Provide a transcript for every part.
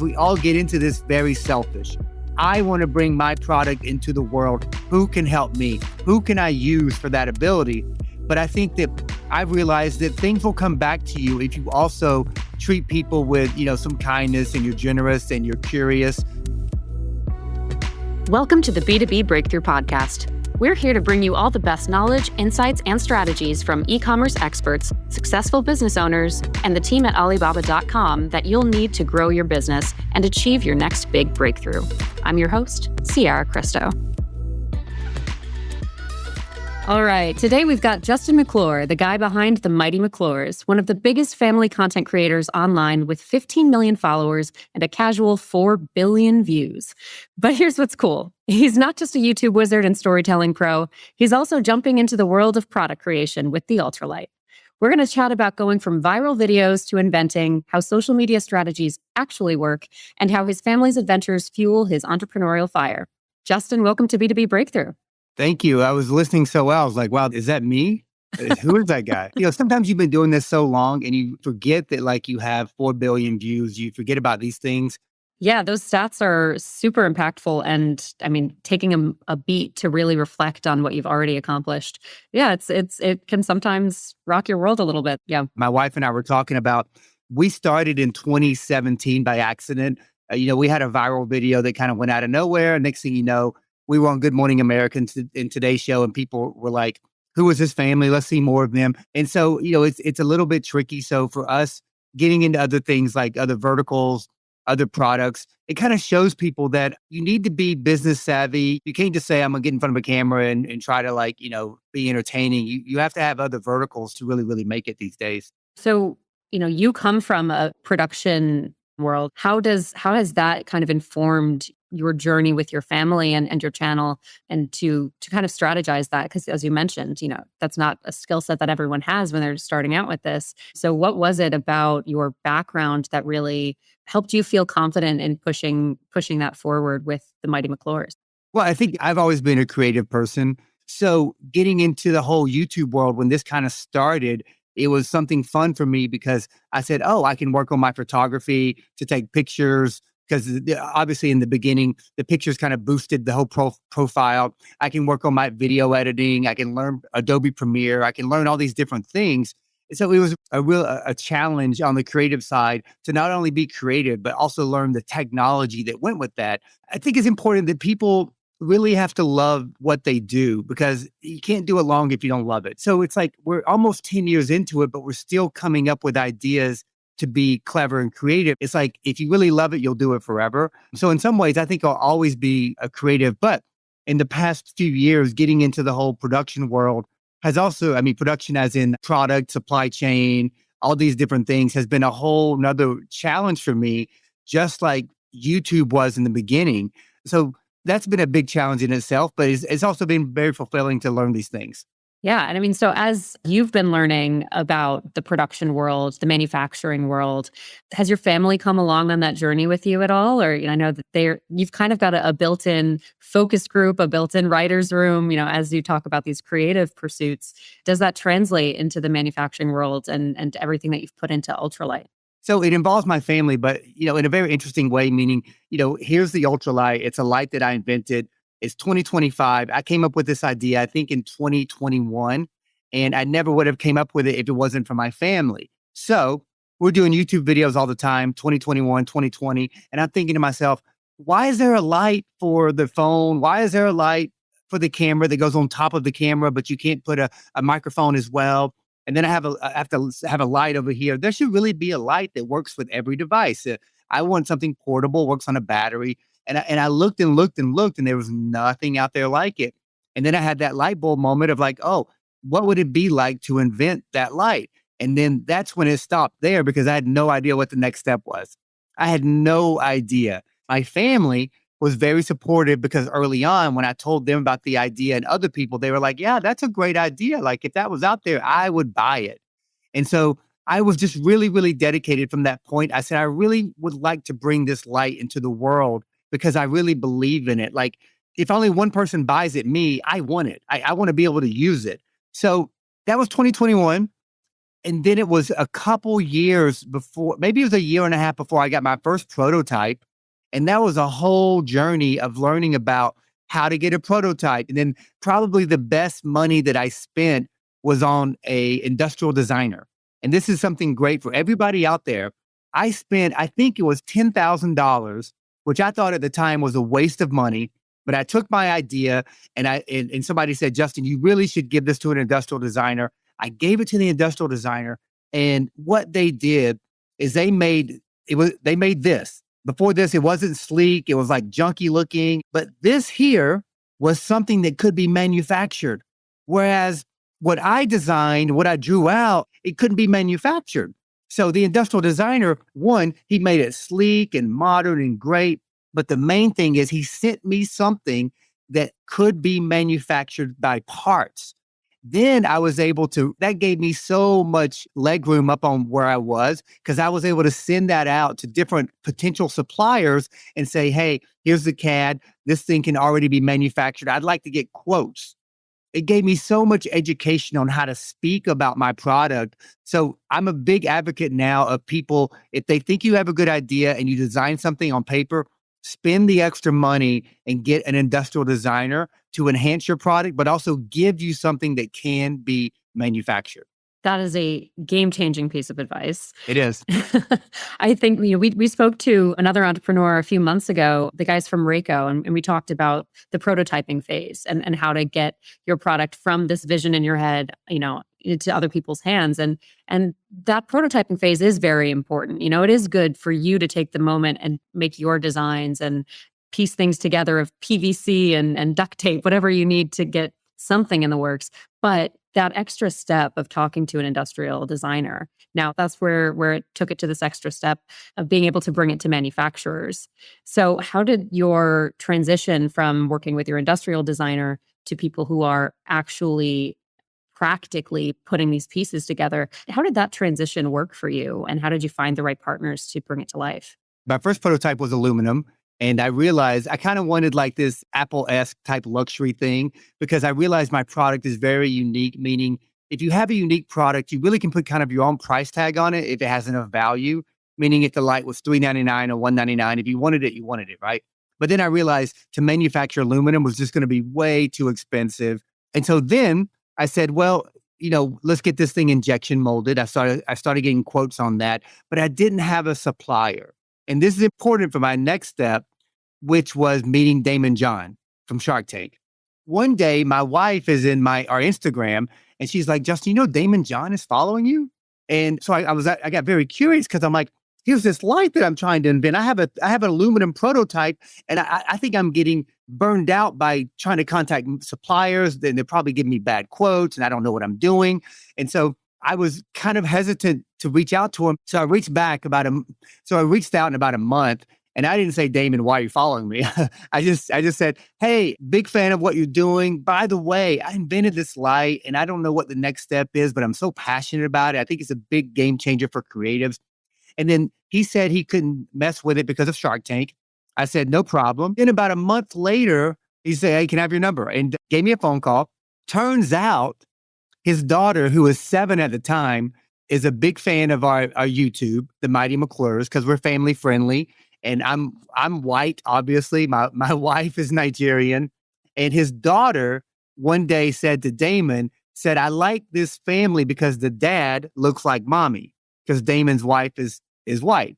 We all get into this very selfish. I want to bring my product into the world. Who can help me? Who can I use for that ability? But I think that I've realized that things will come back to you if you also treat people with, some kindness, and you're generous and you're curious. Welcome to the B2B Breakthrough Podcast. We're here to bring you all the best knowledge, insights, and strategies from e-commerce experts, successful business owners, and the team at Alibaba.com that you'll need to grow your business and achieve your next big breakthrough. I'm your host, Sierra Cristo. All right, today we've got Justin McClure, the guy behind the Mighty McClures, one of the biggest family content creators online with 15 million followers and a casual 4 billion views. But here's what's cool. He's not just a YouTube wizard and storytelling pro. He's also jumping into the world of product creation with the ultralight. We're going to chat about going from viral videos to inventing, how social media strategies actually work, and how his family's adventures fuel his entrepreneurial fire. Justin, welcome to B2B Breakthrough. Thank you. I was listening so well. I was like, wow, is that me? Who is that guy? Sometimes you've been doing this so long and you forget that you have 4 billion views. You forget about these things. Yeah, those stats are super impactful. And I mean, taking a beat to really reflect on what you've already accomplished. Yeah, it can sometimes rock your world a little bit. Yeah. My wife and I were talking about, we started in 2017 by accident. We had a viral video that kind of went out of nowhere. Next thing you know, we were on Good Morning America in today's show, and people were like, who is this family? Let's see more of them. And so, it's a little bit tricky. So for us, getting into other things like other verticals, other products, it kind of shows people that you need to be business savvy. You can't just say, I'm going to get in front of a camera and try to be entertaining. You have to have other verticals to really, really make it these days. So, you come from a production world. How has that kind of informed your journey with your family and your channel, and to kind of strategize that? Because as you mentioned, that's not a skill set that everyone has when they're starting out with this. So what was it about your background that really helped you feel confident in pushing that forward with the Mighty McClures? Well, I think I've always been a creative person. So getting into the whole YouTube world, when this kind of started, it was something fun for me because I said, I can work on my photography to take pictures. Because obviously in the beginning, the pictures kind of boosted the whole profile. I can work on my video editing. I can learn Adobe Premiere. I can learn all these different things. So it was a challenge on the creative side to not only be creative, but also learn the technology that went with that. I think it's important that people really have to love what they do, because you can't do it long if you don't love it. So it's like we're almost 10 years into it, but we're still coming up with ideas to be clever and creative. It's like, if you really love it, you'll do it forever. So in some ways, I think I'll always be a creative. But in the past few years, getting into the whole production world has also, production as in product, supply chain, all these different things has been a whole nother challenge for me, just like YouTube was in the beginning. So that's been a big challenge in itself, but it's also been very fulfilling to learn these things. Yeah. And so as you've been learning about the production world, the manufacturing world, has your family come along on that journey with you at all? Or, I know that you've kind of got a built-in focus group, a built-in writer's room, as you talk about these creative pursuits. Does that translate into the manufacturing world and everything that you've put into ultralight? So it involves my family, but, in a very interesting way, meaning, here's the ultralight. It's a light that I invented. It's 2025. I came up with this idea, I think in 2021, and I never would have came up with it if it wasn't for my family. So we're doing YouTube videos all the time, 2021, 2020. And I'm thinking to myself, why is there a light for the phone? Why is there a light for the camera that goes on top of the camera, but you can't put a microphone as well? And then I have to have a light over here. There should really be a light that works with every device. I want something portable, works on a battery. And I looked and looked and looked, and there was nothing out there like it. And then I had that light bulb moment of like, what would it be like to invent that light? And then that's when it stopped there, because I had no idea what the next step was. I had no idea. My family was very supportive, because early on, when I told them about the idea and other people, they were like, yeah, that's a great idea. Like, if that was out there, I would buy it. And so I was just really, really dedicated from that point. I said, I really would like to bring this light into the world, because I really believe in it. Like, if only one person buys it, me, I want it. I want to be able to use it. So that was 2021. And then it was a couple years before, maybe it was a year and a half before I got my first prototype. And that was a whole journey of learning about how to get a prototype. And then probably the best money that I spent was on a industrial designer. And this is something great for everybody out there. I spent, I think it was $10,000, which I thought at the time was a waste of money. But I took my idea and somebody said, Justin, you really should give this to an industrial designer. I gave it to the industrial designer, and what they did is they made this. Before this, it wasn't sleek. It was like junky looking, but this here was something that could be manufactured. Whereas what I designed, what I drew out, it couldn't be manufactured. So the industrial designer, one, he made it sleek and modern and great. But the main thing is he sent me something that could be manufactured by parts. Then I was able to, that gave me so much leg room up on where I was, because I was able to send that out to different potential suppliers and say, hey, here's the CAD. This thing can already be manufactured. I'd like to get quotes. It gave me so much education on how to speak about my product. So I'm a big advocate now of people, if they think you have a good idea and you design something on paper, spend the extra money and get an industrial designer to enhance your product, but also give you something that can be manufactured. That is a game-changing piece of advice. It is. I think we spoke to another entrepreneur a few months ago, the guys from Rayco, and we talked about the prototyping phase and how to get your product from this vision in your head, into other people's hands. And that prototyping phase is very important. It is good for you to take the moment and make your designs and piece things together of PVC and duct tape, whatever you need to get something in the works. But that extra step of talking to an industrial designer, now that's where it took it to this extra step of being able to bring it to manufacturers. So how did your transition from working with your industrial designer to people who are actually practically putting these pieces together, how did that transition work for you? And how did you find the right partners to bring it to life? My first prototype was aluminum. And I realized I kind of wanted like this Apple-esque type luxury thing, because I realized my product is very unique, meaning if you have a unique product, you really can put kind of your own price tag on it if it has enough value, meaning if the light was $3.99 or $1.99, if you wanted it, right? But then I realized to manufacture aluminum was just going to be way too expensive. And so then I said, well, let's get this thing injection molded. I started getting quotes on that, but I didn't have a supplier. And this is important for my next step, which was meeting Daymond John from Shark Tank. One day, my wife is in our Instagram, and she's like, Justin, Daymond John is following you? And so I got very curious, because I'm like, here's this light that I'm trying to invent. I have an aluminum prototype, and I think I'm getting burned out by trying to contact suppliers. Then they're probably giving me bad quotes, and I don't know what I'm doing. And so I was kind of hesitant to reach out to him. So I reached out in about a month, and I didn't say, Daymond, why are you following me? I just said, hey, big fan of what you're doing. By the way, I invented this light, and I don't know what the next step is, but I'm so passionate about it. I think it's a big game changer for creatives. And then he said he couldn't mess with it because of Shark Tank. I said, no problem. Then about a month later, he said, hey, can I have your number? And gave me a phone call. Turns out his daughter, who was 7 at the time, is a big fan of our YouTube, the Mighty McClures, because we're family friendly. And I'm white, obviously. My wife is Nigerian. And his daughter one day said to Daymond, I like this family because the dad looks like mommy, because Daymond's wife is white.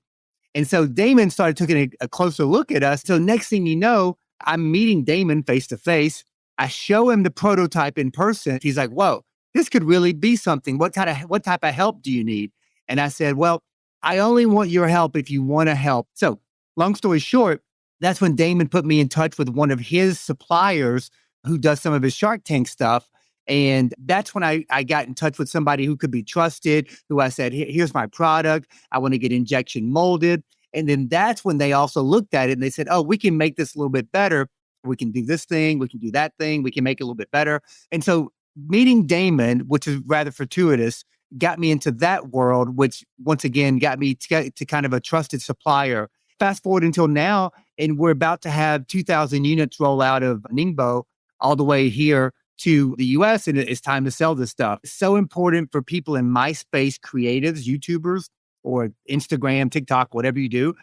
And so Daymond started taking a closer look at us. So next thing you know, I'm meeting Daymond face to face. I show him the prototype in person. He's like, whoa, this could really be something. What type of help do you need? And I said, well, I only want your help if you want to help. So long story short, that's when Daymond put me in touch with one of his suppliers who does some of his Shark Tank stuff. And that's when I got in touch with somebody who could be trusted, who I said, here's my product. I want to get injection molded. And then that's when they also looked at it and they said, oh, we can make this a little bit better. We can do this thing. We can do that thing. We can make it a little bit better. And so meeting Daymond, which is rather fortuitous, got me into that world, which once again got me to kind of a trusted supplier. Fast forward until now, and we're about to have 2,000 units roll out of Ningbo all the way here to the US and it's time to sell this stuff. It's so important for people in my space, creatives, YouTubers, or Instagram, TikTok, whatever you do,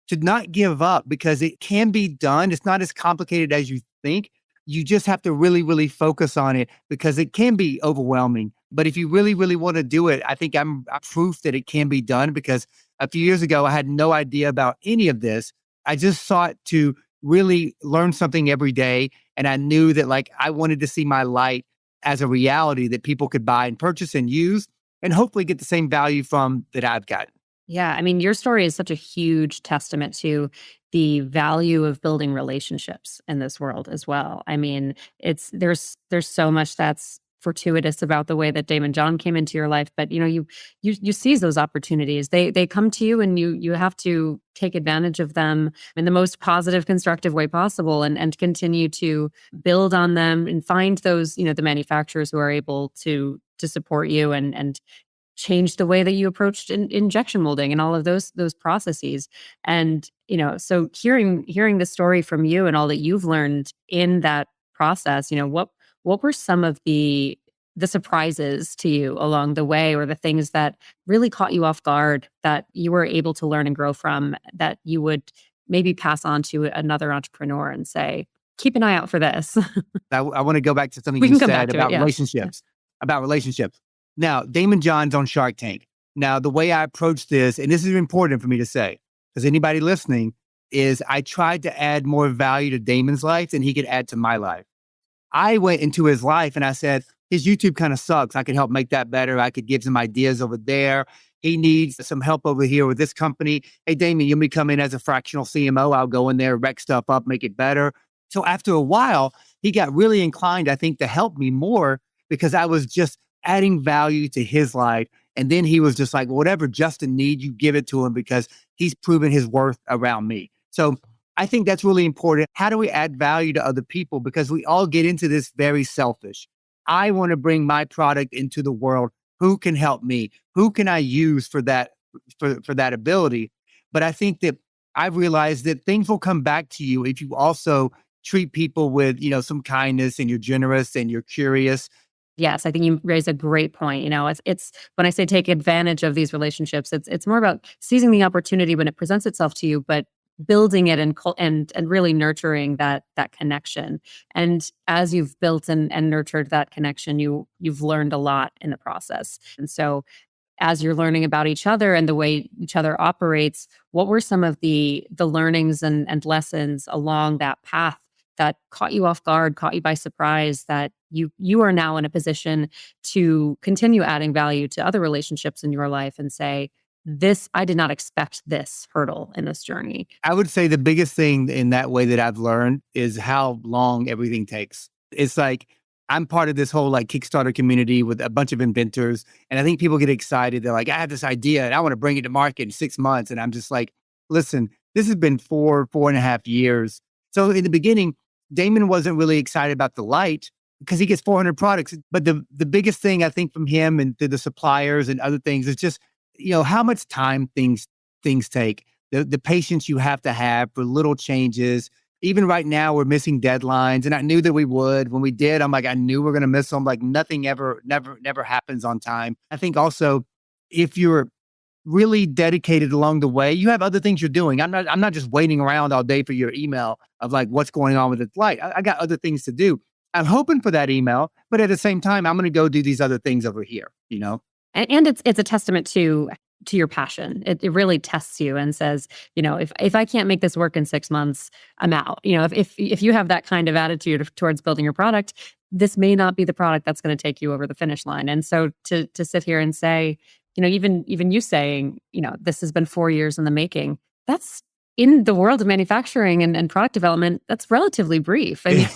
to not give up because it can be done. It's not as complicated as you think. You just have to really, really focus on it because it can be overwhelming. But if you really, really want to do it, I think I'm proof that it can be done because a few years ago, I had no idea about any of this. I just sought to really learn something every day. And I knew that like I wanted to see my light as a reality that people could buy and purchase and use and hopefully get the same value from that I've got. Yeah, I mean, your story is such a huge testament to the value of building relationships in this world as well. I mean, there's so much that's fortuitous about the way that Damon John came into your life, but you seize those opportunities. They come to you, and you have to take advantage of them in the most positive, constructive way possible, and continue to build on them and find those the manufacturers who are able to support you and change the way that you approached injection molding and all of those processes. And so hearing the story from you and all that you've learned in that process, what were some of the surprises to you along the way, or the things that really caught you off guard that you were able to learn and grow from, that you would maybe pass on to another entrepreneur and say, keep an eye out for this? I want to go back to something We you can come back said to it, about yeah. relationships. About relationships. Now, Damon John's on Shark Tank. Now, the way I approach this, and this is important for me to say, because anybody listening, is I tried to add more value to Damon's life than he could add to my life. I went into his life and I said, his YouTube kind of sucks. I could help make that better. I could give some ideas over there. He needs some help over here with this company. Hey, Damon, you'll be coming as a fractional CMO. I'll go in there, wreck stuff up, make it better. So after a while, he got really inclined, I think, to help me more because I was just adding value to his life. And then he was just like, whatever Justin needs, you give it to him because he's proven his worth around me. So I think that's really important. How do we add value to other people? Because we all get into this very selfish. I want to bring my product into the world. Who can help me? Who can I use for that, for that ability? But I think that I've realized that things will come back to you if you also treat people with, some kindness, and you're generous and you're curious. Yes, I think you raise a great point. It's when I say take advantage of these relationships, it's more about seizing the opportunity when it presents itself to you, but building it and really nurturing that connection. And as you've built and nurtured that connection, you've learned a lot in the process. And so as you're learning about each other and the way each other operates, what were some of the learnings and lessons along that path that caught you off guard, caught you by surprise, that you are now in a position to continue adding value to other relationships in your life and say, I did not expect this hurdle in this journey? I would say the biggest thing in that way that I've learned is how long everything takes. It's like, I'm part of this whole like Kickstarter community with a bunch of inventors. And I think people get excited. They're like, I have this idea and I want to bring it to market in 6 months. And I'm just like, listen, this has been 4.5 years. So in the beginning, Damon wasn't really excited about the light because he gets 400 products. But the biggest thing I think from him and to the suppliers and other things is just, how much time things take, the patience you have to have for little changes. Even right now, we're missing deadlines. And I knew that we would. When we did, I'm like, I knew we're going to miss them. Like nothing never happens on time. I think also, if you're really dedicated along the way, you have other things you're doing. I'm not just waiting around all day for your email of like, what's going on with the light. I got other things to do. I'm hoping for that email, but at the same time, I'm going to go do these other things over here, And it's a testament to your passion. It really tests you and says, if I can't make this work in 6 months, I'm out. If you have that kind of attitude towards building your product, this may not be the product that's going to take you over the finish line. And so to sit here and say, even you saying, this has been 4 years in the making, that's in the world of manufacturing and product development, that's relatively brief. I mean,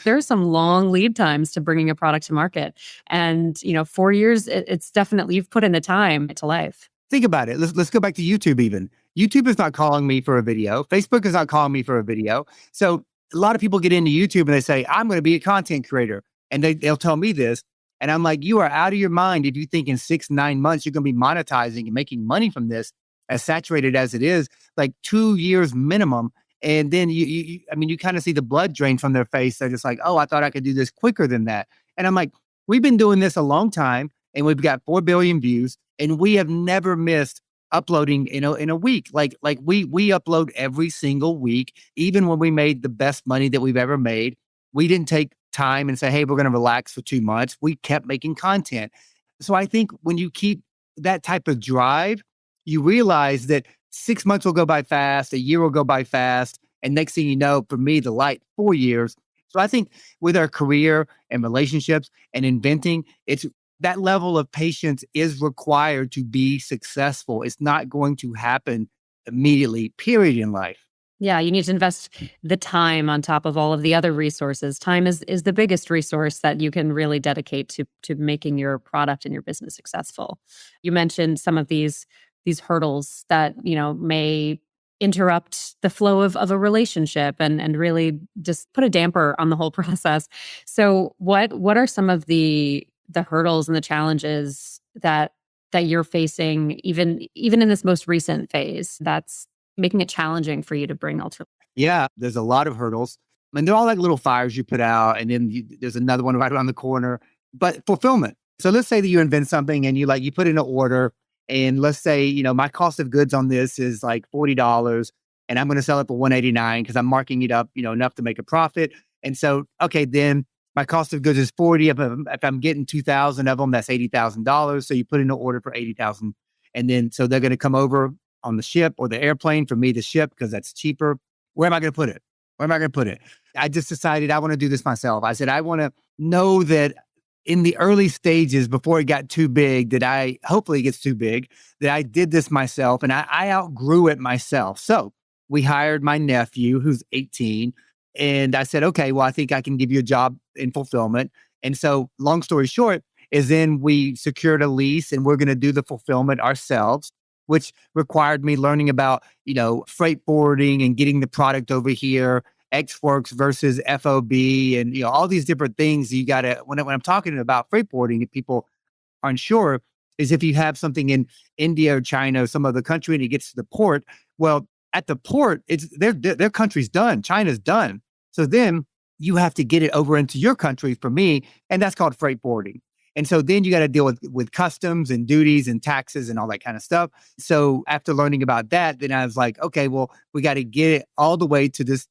there are some long lead times to bringing a product to market. And, 4 years, it's definitely, you've put in the time to life. Think about it. Let's go back to YouTube even. YouTube is not calling me for a video. Facebook is not calling me for a video. So a lot of people get into YouTube and they say, I'm going to be a content creator. And they'll tell me this. And I'm like, you are out of your mind if you think in 6-9 months you're going to be monetizing and making money from this, as saturated as it is, like 2 years minimum. And then I mean, you kind of see the blood drain from their face. They're just like, oh, I thought I could do this quicker than that. And I'm like, we've been doing this a long time and we've got 4 billion views and we have never missed uploading in a week. Like we upload every single week, even when we made the best money that we've ever made. We didn't take time and say, hey, we're going to relax for 2 months. We kept making content. So I think when you keep that type of drive, you realize that 6 months will go by fast, a year will go by fast. And next thing you know, for me, the light, 4 years. So I think with our career and relationships and inventing, it's that level of patience is required to be successful. It's not going to happen immediately, period, in life. Yeah, you need to invest the time on top of all of the other resources. Time is the biggest resource that you can really dedicate to making your product and your business successful. You mentioned some of these hurdles that, may interrupt the flow of a relationship and really just put a damper on the whole process. So what are some of the hurdles and the challenges that you're facing even in this most recent phase that's making it challenging for you to bring alternative? Yeah, there's a lot of hurdles. And they're all like little fires you put out. And then there's another one right around the corner. But fulfillment. So let's say that you invent something and you put in an order. And let's say, my cost of goods on this is like $40 and I'm going to sell it for 189 because I'm marking it up, enough to make a profit. And so, okay, then my cost of goods is 40. If I'm getting 2,000 of them, that's $80,000. So you put in an order for 80,000. And then, so they're going to come over on the ship or the airplane for me to ship because that's cheaper. Where am I going to put it? Where am I going to put it? I just decided I want to do this myself. I said, I want to know that in the early stages before it got too big, hopefully it gets too big, that I did this myself and I outgrew it myself. So we hired my nephew who's 18 and I said, okay, well, I think I can give you a job in fulfillment. And so long story short is then we secured a lease and we're going to do the fulfillment ourselves, which required me learning about, freight forwarding and getting the product over here, X Works versus FOB, and all these different things. You got to when I'm talking about freight forwarding, if people aren't sure, is if you have something in India or China or some other country and it gets to the port. Well, at the port, it's their country's done, China's done. So then you have to get it over into your country for me, and that's called freight forwarding. And so then you got to deal with customs and duties and taxes and all that kind of stuff. So after learning about that, then I was like, okay, well, we got to get it all the way to this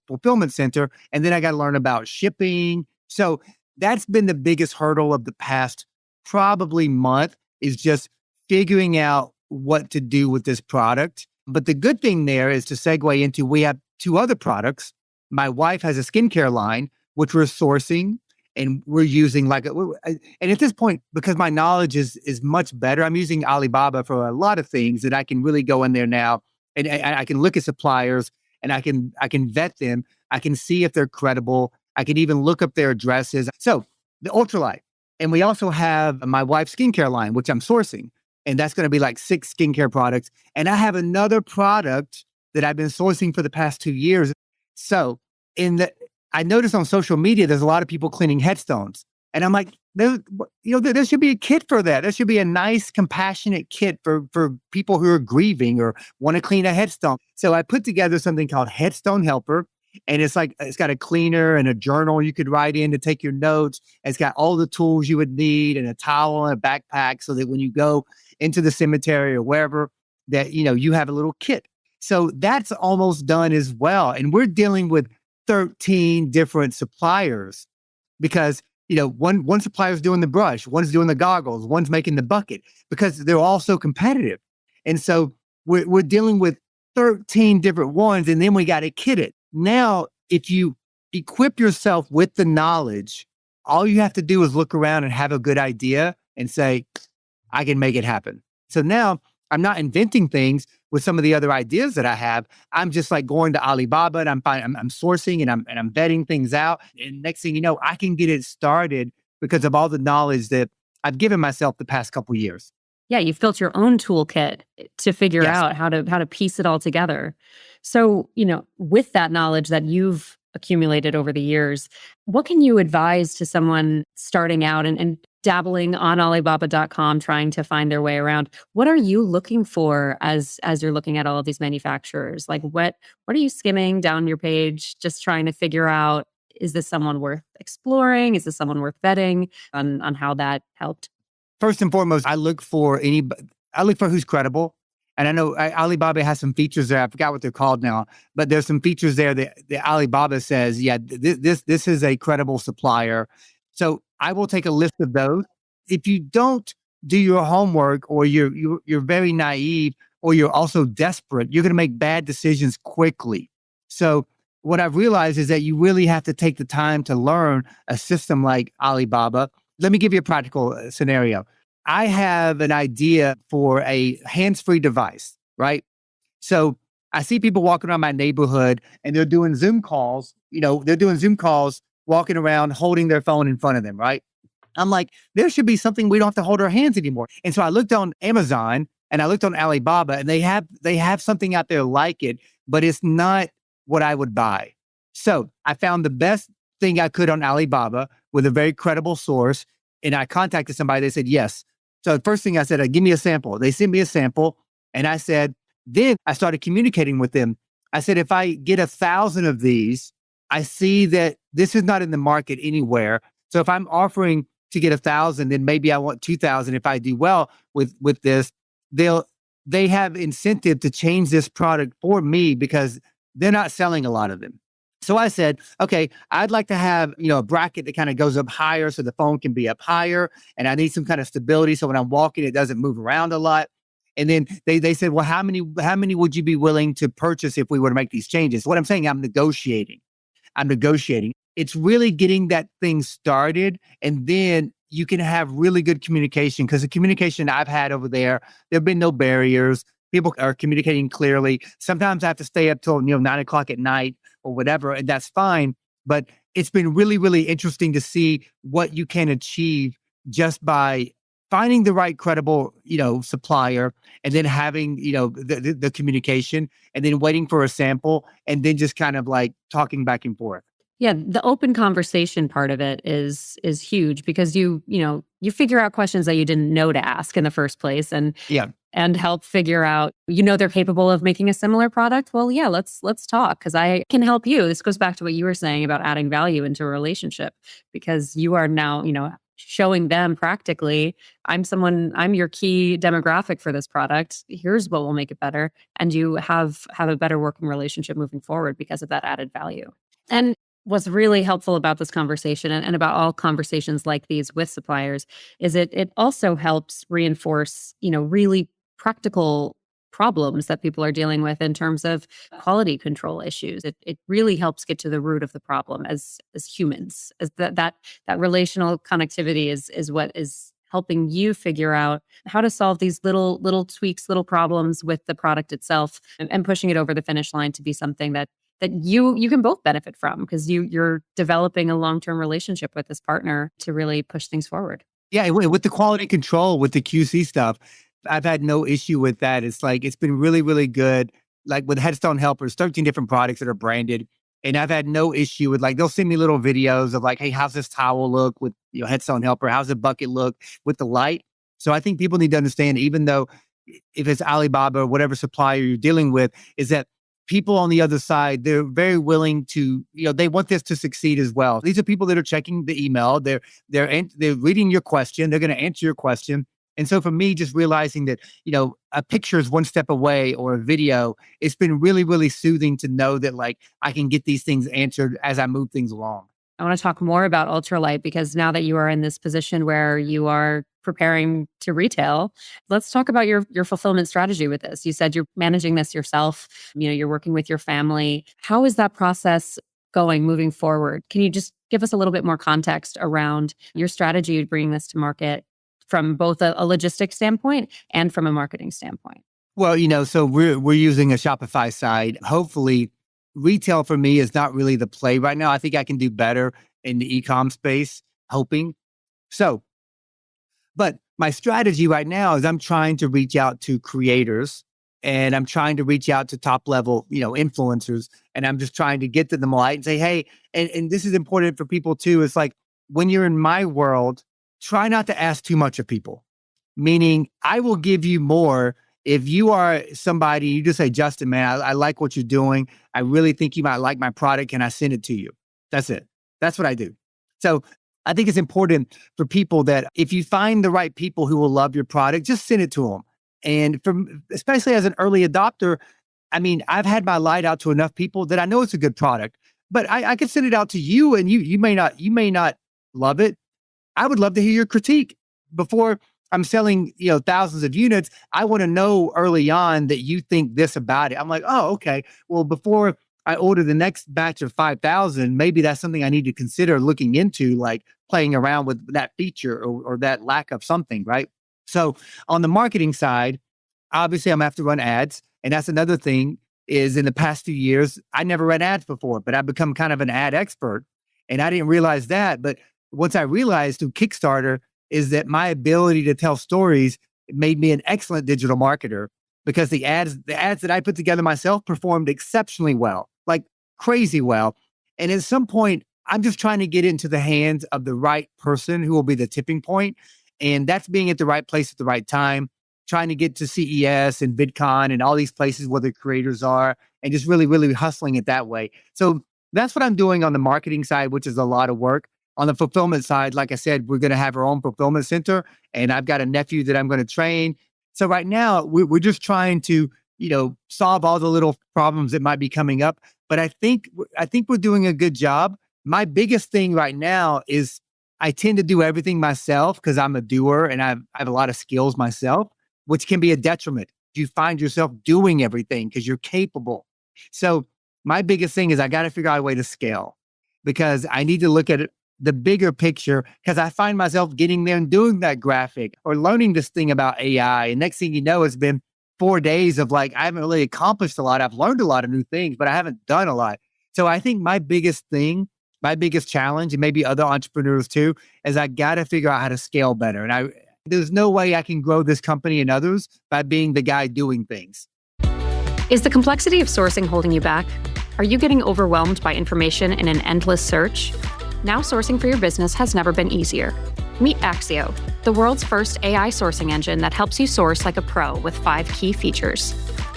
fulfillment center. And then I got to learn about shipping. So that's been the biggest hurdle of the past probably month, is just figuring out what to do with this product. But the good thing there is to segue into, we have 2 other products. My wife has a skincare line, which we're sourcing. And we're using and at this point, because my knowledge is much better, I'm using Alibaba for a lot of things that I can really go in there now and I can look at suppliers and I can vet them. I can see if they're credible. I can even look up their addresses. So the ultralight. And we also have my wife's skincare line, which I'm sourcing. And that's going to be like 6 skincare products. And I have another product that I've been sourcing for the past 2 years. So I noticed on social media, there's a lot of people cleaning headstones. And I'm like, there should be a kit for that. There should be a nice, compassionate kit for people who are grieving or want to clean a headstone. So I put together something called Headstone Helper. And it's got a cleaner and a journal you could write in to take your notes. It's got all the tools you would need and a towel and a backpack so that when you go into the cemetery or wherever, that, you have a little kit. So that's almost done as well. And we're dealing with 13 different suppliers because, one supplier's doing the brush, one's doing the goggles, one's making the bucket, because they're all so competitive. And so we're dealing with 13 different ones, and then we got to kit it. Now, if you equip yourself with the knowledge, all you have to do is look around and have a good idea and say, I can make it happen. So now I'm not inventing things with some of the other ideas that I have. I'm just like going to Alibaba and I'm sourcing and I'm vetting things out. And next thing you know, I can get it started because of all the knowledge that I've given myself the past couple of years. Yeah, you've built your own toolkit to figure Yes. out how to piece it all together. So, with that knowledge that you've accumulated over the years, what can you advise to someone starting out and dabbling on Alibaba.com, trying to find their way around. What are you looking for as you're looking at all of these manufacturers? Like what are you skimming down your page, just trying to figure out, is this someone worth exploring? Is this someone worth vetting on how that helped? First and foremost, I look for who's credible. And I know Alibaba has some features there. I forgot what they're called now, but there's some features there that Alibaba says, yeah, this is a credible supplier. So I will take a list of those. If you don't do your homework, or you're very naive, or you're also desperate, you're going to make bad decisions quickly. So what I've realized is that you really have to take the time to learn a system like Alibaba. Let me give you a practical scenario. I have an idea for a hands-free device, right? So I see people walking around my neighborhood and they're doing Zoom calls, walking around holding their phone in front of them, right? I'm like, there should be something we don't have to hold our hands anymore. And so I looked on Amazon and I looked on Alibaba, and they have something out there like it, but it's not what I would buy. So I found the best thing I could on Alibaba with a very credible source. And I contacted somebody. They said, yes. So the first thing I said, give me a sample. They sent me a sample. And I said, then I started communicating with them. I said, if I get 1,000 of these, I see that this is not in the market anywhere. So if I'm offering to get 1,000, then maybe I want 2,000. If I do well with this, they have incentive to change this product for me because they're not selling a lot of them. So I said, okay, I'd like to have, a bracket that kind of goes up higher so the phone can be up higher. And I need some kind of stability so when I'm walking, it doesn't move around a lot. And then they said, well, how many would you be willing to purchase if we were to make these changes? What I'm saying, I'm negotiating. It's really getting that thing started. And then you can have really good communication, because the communication I've had over there have been no barriers. People are communicating clearly. Sometimes I have to stay up till 9:00 at night or whatever, and that's fine. But it's been really, really interesting to see what you can achieve just by finding the right credible, supplier, and then having, the communication, and then waiting for a sample, and then just kind of like talking back and forth. Yeah, the open conversation part of it is huge, because you figure out questions that you didn't know to ask in the first place, and Yeah. and help figure out, they're capable of making a similar product. Well, yeah, let's talk, because I can help you. This goes back to what you were saying about adding value into a relationship, because you are now, showing them practically, I'm your key demographic for this product. Here's what will make it better. And you have a better working relationship moving forward because of that added value. And what's really helpful about this conversation, and about all conversations like these with suppliers, is it also helps reinforce, really practical problems that people are dealing with in terms of quality control issues. It really helps get to the root of the problem as humans, as that relational connectivity is what is helping you figure out how to solve these little tweaks, little problems with the product itself, and pushing it over the finish line to be something that you can both benefit from, because you're developing a long-term relationship with this partner to really push things forward. Yeah, with the quality control, with the QC stuff, I've had no issue with that. It's like, it's been really, really good. Like with Headstone Helpers, 13 different products that are branded. And I've had no issue with, like, they'll send me little videos of like, hey, how's this towel look with Headstone Helper? How's the bucket look with the light? So I think people need to understand, even though if it's Alibaba or whatever supplier you're dealing with, is that people on the other side, they're very willing to, they want this to succeed as well. These are people that are checking the email. They're reading your question. They're going to answer your question. And so for me, just realizing that, a picture is one step away, or a video, it's been really, really soothing to know that, like, I can get these things answered as I move things along. I want to talk more about ultralight, because now that you are in this position where you are preparing to retail, let's talk about your fulfillment strategy with this. You said you're managing this yourself, you're working with your family. How is that process going moving forward? Can you just give us a little bit more context around your strategy of bringing this to market from both a logistics standpoint and from a marketing standpoint? Well, so we're using a Shopify side. Hopefully, retail for me is not really the play right now. I think I can do better in the e-com space, hoping. So, but my strategy right now is I'm trying to reach out to creators, and I'm trying to reach out to top level, influencers. And I'm just trying to get to them light and say, hey, and this is important for people too. It's like, when you're in my world, try not to ask too much of people. Meaning, I will give you more if you are somebody, you just say, Justin, man, I like what you're doing. I really think you might like my product. Can I send it to you? That's it. That's what I do. So I think it's important for people that if you find the right people who will love your product, just send it to them. And especially as an early adopter, I mean, I've had my light out to enough people that I know it's a good product, but I could send it out to you and you may not love it. I would love to hear your critique before I'm selling, thousands of units. I want to know early on that you think this about it. I'm like, oh, okay. Well, before I order the next batch of 5,000, maybe that's something I need to consider looking into, like playing around with that feature or that lack of something, right? So on the marketing side, obviously I'm gonna have to run ads. And that's another thing is in the past 2 years, I never ran ads before, but I've become kind of an ad expert. And I didn't realize that. But once I realized through Kickstarter is that my ability to tell stories made me an excellent digital marketer because the ads that I put together myself performed exceptionally well, like crazy well. And at some point, I'm just trying to get into the hands of the right person who will be the tipping point. And that's being at the right place at the right time, trying to get to CES and VidCon and all these places where the creators are and just really, really hustling it that way. So that's what I'm doing on the marketing side, which is a lot of work. On the fulfillment side, like I said, we're going to have our own fulfillment center, and I've got a nephew that I'm going to train. So right now, we're just trying to, solve all the little problems that might be coming up. But I think we're doing a good job. My biggest thing right now is I tend to do everything myself because I'm a doer and I have a lot of skills myself, which can be a detriment. You find yourself doing everything because you're capable. So my biggest thing is I got to figure out a way to scale because I need to look at it the bigger picture because I find myself getting there and doing that graphic or learning this thing about AI. And next thing you know, it's been 4 days of like, I haven't really accomplished a lot. I've learned a lot of new things, but I haven't done a lot. So I think my biggest challenge, and maybe other entrepreneurs too, is I got to figure out how to scale better. And there's no way I can grow this company and others by being the guy doing things. Is the complexity of sourcing holding you back? Are you getting overwhelmed by information in an endless search? Now sourcing for your business has never been easier. Meet Axio, the world's first AI sourcing engine that helps you source like a pro with 5 key features.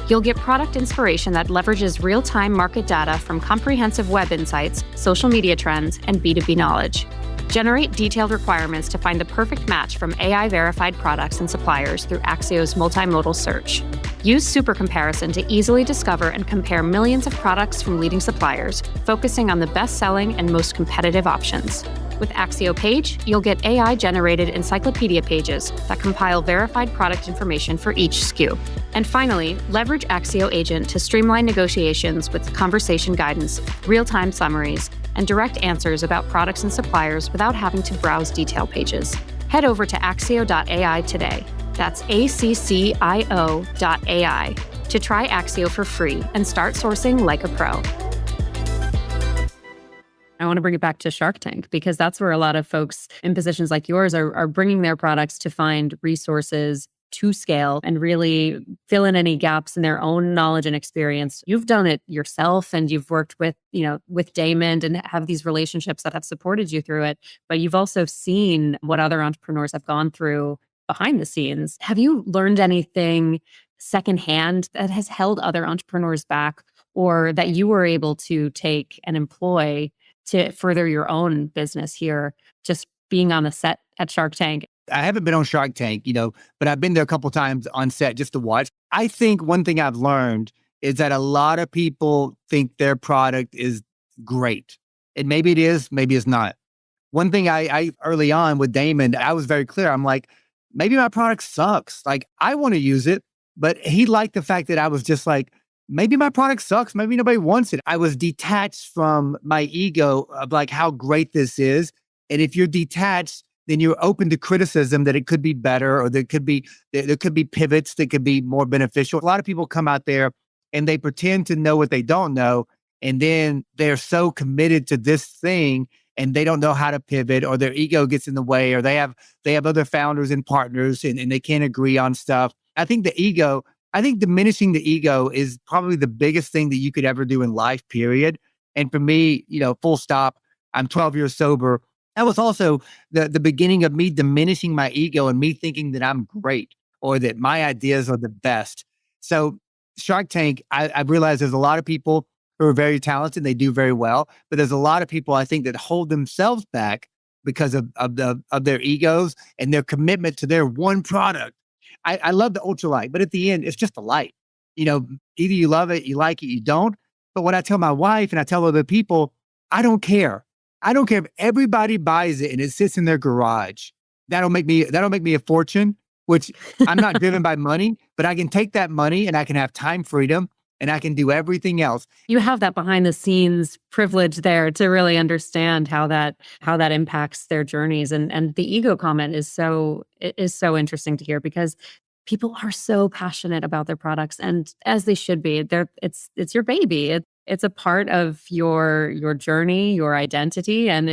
You'll get product inspiration that leverages real-time market data from comprehensive web insights, social media trends, and B2B knowledge. Generate detailed requirements to find the perfect match from AI-verified products and suppliers through Axio's multimodal search. Use Super Comparison to easily discover and compare millions of products from leading suppliers, focusing on the best-selling and most competitive options. With Axio Page, you'll get AI-generated encyclopedia pages that compile verified product information for each SKU. And finally, leverage Axio Agent to streamline negotiations with conversation guidance, real-time summaries, and direct answers about products and suppliers without having to browse detail pages. Head over to axio.ai today. That's ACCIO.ai to try Axio for free and start sourcing like a pro. I want to bring it back to Shark Tank because that's where a lot of folks in positions like yours are bringing their products to find resources to scale and really fill in any gaps in their own knowledge and experience. You've done it yourself and you've worked with Damon and have these relationships that have supported you through it. But you've also seen what other entrepreneurs have gone through behind the scenes. Have you learned anything secondhand that has held other entrepreneurs back or that you were able to take and employ to further your own business here, just being on the set at Shark Tank? I haven't been on Shark Tank, but I've been there a couple of times on set just to watch. I think one thing I've learned is that a lot of people think their product is great. And maybe it is, maybe it's not. One thing I early on with Damon, I was very clear. I'm like, maybe my product sucks. Like, I want to use it, but he liked the fact that I was just like, maybe my product sucks. Maybe nobody wants it. I was detached from my ego of like how great this is. And if you're detached, then you're open to criticism that it could be better or there could be pivots that could be more beneficial. A lot of people come out there and they pretend to know what they don't know. And then they're so committed to this thing and they don't know how to pivot or their ego gets in the way or they have other founders and partners and they can't agree on stuff. I think diminishing the ego is probably the biggest thing that you could ever do in life, period. And for me, full stop, I'm 12 years sober. That was also the beginning of me diminishing my ego and me thinking that I'm great or that my ideas are the best. So Shark Tank, I realized there's a lot of people who are very talented, they do very well, but there's a lot of people I think that hold themselves back because of their egos and their commitment to their one product. I love the ultralight, but at the end, it's just a light. Either you love it, you like it, you don't. But when I tell my wife and I tell other people, I don't care. I don't care if everybody buys it and it sits in their garage. That'll make me a fortune, which I'm not driven by money, but I can take that money and I can have time freedom and I can do everything else. You have that behind the scenes privilege there to really understand how that impacts their journeys. And the ego comment is so interesting to hear because people are so passionate about their products, and as they should be. It's your baby. It's a part of your journey, your identity, and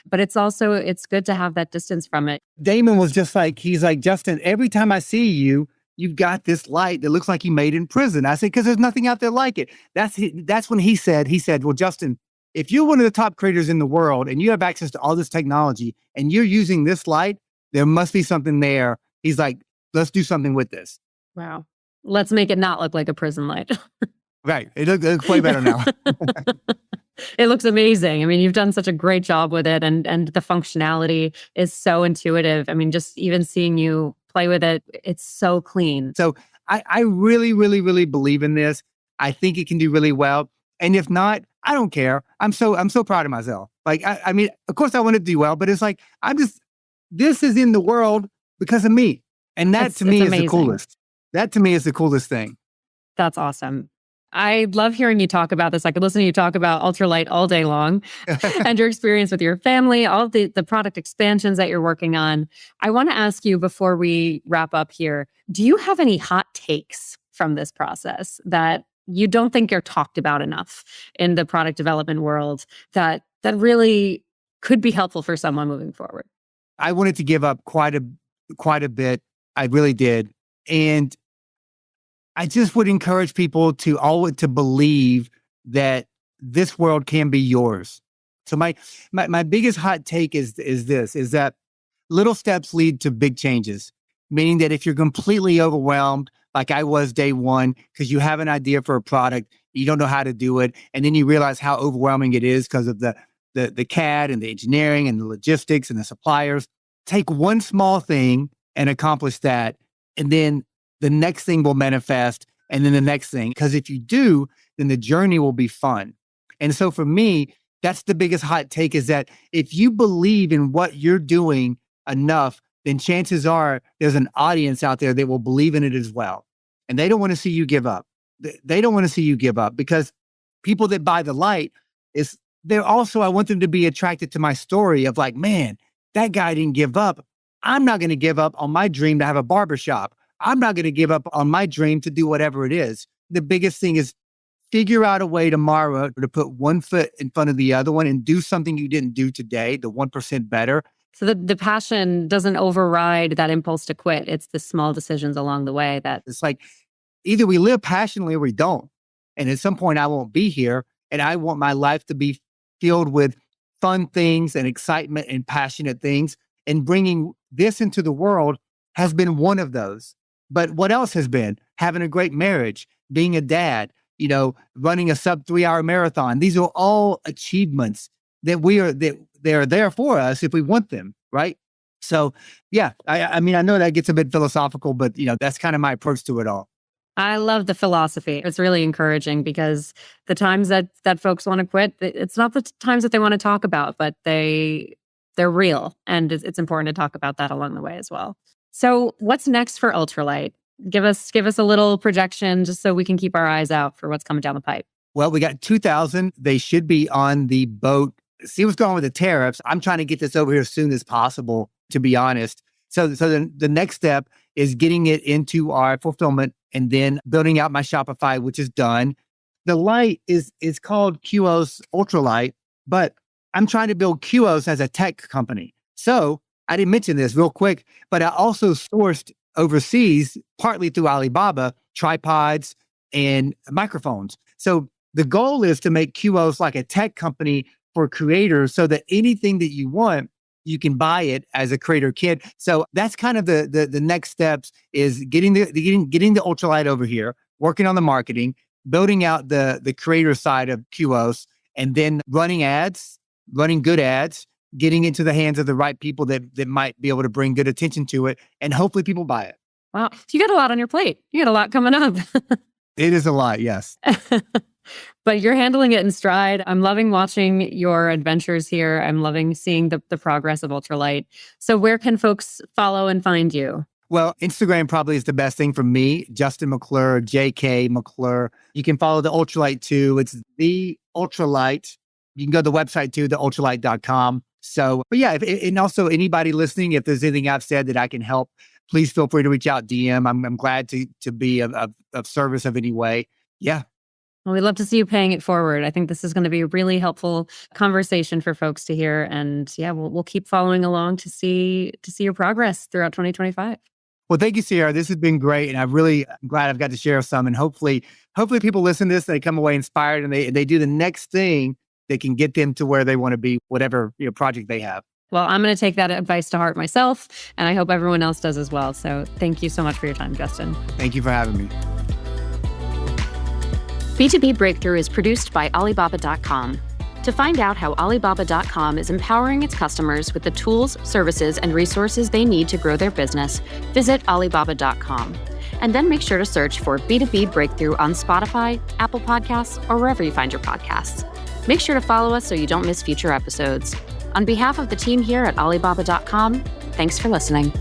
but it's also it's good to have that distance from it. Damon was just like, he's like, Justin, every time I see you, you've got this light that looks like you made in prison. I said, because there's nothing out there like it. That's when he said, well, Justin, if you're one of the top creators in the world and you have access to all this technology and you're using this light, there must be something there. He's like, let's do something with this. Wow. Let's make it not look like a prison light. Right. It looks way better now. It looks amazing. I mean, you've done such a great job with it, and the functionality is so intuitive. I mean, just even seeing you play with it, it's so clean. So I really, really, really believe in this. I think it can do really well. And if not, I don't care. I'm so proud of myself. Like, I mean, of course I want to do well, but it's like, this is in the world because of me. And that to me is the coolest. That to me is the coolest thing. That's awesome. I love hearing you talk about this. I could listen to you talk about ultralight all day long and your experience with your family, all the product expansions that you're working on. I want to ask you before we wrap up here, do you have any hot takes from this process that you don't think are talked about enough in the product development world that really could be helpful for someone moving forward? I wanted to give up quite a bit. I really did. And I just would encourage people to believe that this world can be yours. So my biggest hot take is that little steps lead to big changes, meaning that if you're completely overwhelmed, like I was day one, because you have an idea for a product, you don't know how to do it, and then you realize how overwhelming it is because of the CAD and the engineering and the logistics and the suppliers. Take one small thing and accomplish that, and then the next thing will manifest, and then the next thing. Because if you do, then the journey will be fun. And so for me, that's the biggest hot take, is that if you believe in what you're doing enough, then chances are there's an audience out there that will believe in it as well. And they don't want to see you give up. They don't want to see you give up, because people that buy the light, I want them to be attracted to my story of like, man, that guy didn't give up. I'm not going to give up on my dream to have a barbershop. I'm not going to give up on my dream to do whatever it is. The biggest thing is figure out a way tomorrow to put one foot in front of the other one and do something you didn't do today, the 1% better. So the passion doesn't override that impulse to quit. It's the small decisions along the way that... It's like either we live passionately or we don't. And at some point I won't be here, and I want my life to be filled with fun things and excitement and passionate things. And bringing this into the world has been one of those. But what else has been? Having a great marriage, being a dad, running a sub 3-hour marathon. These are all achievements that they're there for us if we want them, right? So yeah, I mean, I know that gets a bit philosophical, but that's kind of my approach to it all. I love the philosophy. It's really encouraging, because the times that folks want to quit, it's not the times that they want to talk about, but they're real. And it's important to talk about that along the way as well. So what's next for Ultralight? Give us a little projection just so we can keep our eyes out for what's coming down the pipe. Well, we got 2,000. They should be on the boat. See what's going on with the tariffs. I'm trying to get this over here as soon as possible, to be honest. So the next step is getting it into our fulfillment and then building out my Shopify, which is done. The light is called QOS Ultralight, but I'm trying to build QOS as a tech company. So I didn't mention this real quick, but I also sourced overseas, partly through Alibaba, tripods and microphones. So the goal is to make QOS like a tech company for creators, so that anything that you want, you can buy it as a creator kit. So that's kind of the next steps is getting the ultralight over here, working on the marketing, building out the creator side of QOS, and then running ads, running good ads, getting into the hands of the right people that might be able to bring good attention to it, and hopefully people buy it. Wow. You got a lot on your plate. You got a lot coming up. It is a lot, yes. But you're handling it in stride. I'm loving watching your adventures here. I'm loving seeing the progress of Ultralight. So where can folks follow and find you? Well, Instagram probably is the best thing for me. Justin McClure, JK McClure. You can follow the Ultralight too. It's the Ultralight. You can go to the website too, theultralight.com. So, but yeah, and also anybody listening, if there's anything I've said that I can help, please feel free to reach out, DM. I'm glad to be of service of any way. Yeah. Well, we'd love to see you paying it forward. I think this is going to be a really helpful conversation for folks to hear. And yeah, we'll keep following along to see your progress throughout 2025. Well, thank you, Sierra. This has been great. And I'm glad I've got to share some. And hopefully people listen to this, they come away inspired, and they do the next thing that can get them to where they want to be, whatever project they have. Well, I'm going to take that advice to heart myself, and I hope everyone else does as well. So thank you so much for your time, Justin. Thank you for having me. B2B Breakthrough is produced by Alibaba.com. To find out how Alibaba.com is empowering its customers with the tools, services, and resources they need to grow their business, visit Alibaba.com. And then make sure to search for B2B Breakthrough on Spotify, Apple Podcasts, or wherever you find your podcasts. Make sure to follow us so you don't miss future episodes. On behalf of the team here at Alibaba.com, thanks for listening.